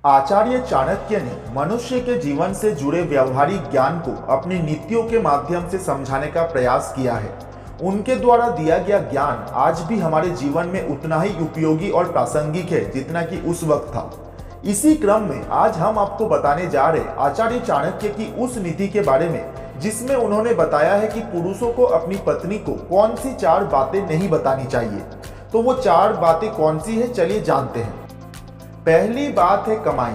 आचार्य चाणक्य ने मनुष्य के जीवन से जुड़े व्यवहारिक ज्ञान को अपनी नीतियों के माध्यम से समझाने का प्रयास किया है। उनके द्वारा दिया गया ज्ञान आज भी हमारे जीवन में उतना ही उपयोगी और प्रासंगिक है जितना कि उस वक्त था। इसी क्रम में आज हम आपको बताने जा रहे आचार्य चाणक्य की उस नीति के बारे में जिसमें उन्होंने बताया है कि पुरुषों को अपनी पत्नी को कौन सी 4 बातें नहीं बतानी चाहिए। तो वो 4 बातें कौन सी है, चलिए जानते हैं। पहली बात है कमाई।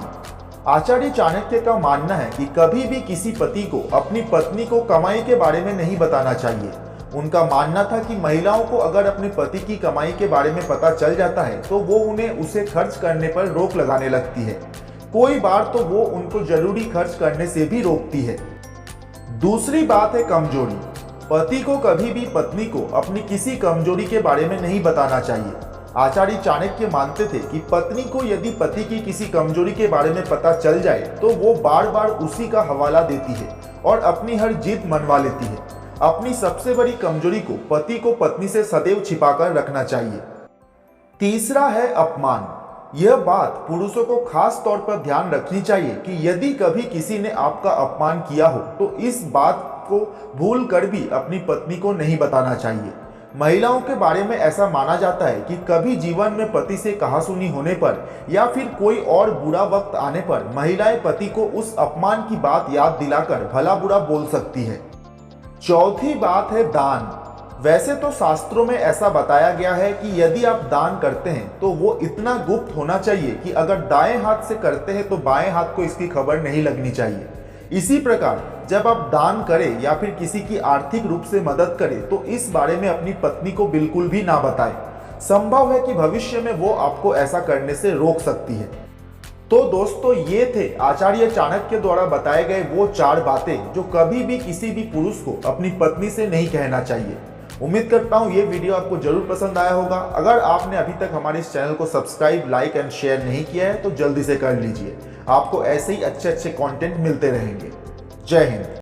आचार्य चाणक्य का मानना है कि कभी भी किसी पति को अपनी पत्नी को कमाई के बारे में नहीं बताना चाहिए। उनका मानना था कि महिलाओं को अगर अपने पति की कमाई के बारे में पता चल जाता है तो वो उन्हें उसे खर्च करने पर रोक लगाने लगती है। कोई बार तो वो उनको जरूरी खर्च करने से भी रोकती है। दूसरी बात है कमजोरी। पति को कभी भी पत्नी को अपनी किसी कमजोरी के बारे में नहीं बताना चाहिए। आचार्य चाणक्य मानते थे कि पत्नी को यदि पति की किसी कमजोरी के बारे में पता चल जाए तो वो बार बार उसी का हवाला देती है और अपनी हर जिद मनवा लेती है। अपनी सबसे बड़ी कमजोरी को पति को पत्नी से सदैव छिपाकर रखना चाहिए। तीसरा है अपमान। यह बात पुरुषों को खास तौर पर ध्यान रखनी चाहिए कि यदि कभी किसी ने आपका अपमान किया हो तो इस बात को भूल कर भी अपनी पत्नी को नहीं बताना चाहिए। महिलाओं के बारे में ऐसा माना जाता है कि कभी जीवन में पति से कहासुनी होने पर या फिर कोई और बुरा वक्त आने पर महिलाएं पति को उस अपमान की बात याद दिलाकर भला बुरा बोल सकती है। चौथी बात है दान। वैसे तो शास्त्रों में ऐसा बताया गया है कि यदि आप दान करते हैं तो वो इतना गुप्त होना चाहिए कि अगर दाएं हाथ से करते हैं तो बाएं हाथ को इसकी खबर नहीं लगनी चाहिए। इसी प्रकार जब आप दान करें या फिर किसी की आर्थिक रूप से मदद करें तो इस बारे में अपनी पत्नी को बिल्कुल भी ना बताएं। संभव है कि भविष्य में वो आपको ऐसा करने से रोक सकती है। तो दोस्तों, ये थे आचार्य चाणक्य द्वारा बताए गए वो 4 बातें जो कभी भी किसी भी पुरुष को अपनी पत्नी से नहीं कहना चाहिए। उम्मीद करता हूँ ये वीडियो आपको जरूर पसंद आया होगा। अगर आपने अभी तक हमारे इस चैनल को सब्सक्राइब, लाइक एंड शेयर नहीं किया है तो जल्दी से कर लीजिए। आपको ऐसे ही अच्छे कंटेंट मिलते रहेंगे। जय हिंद।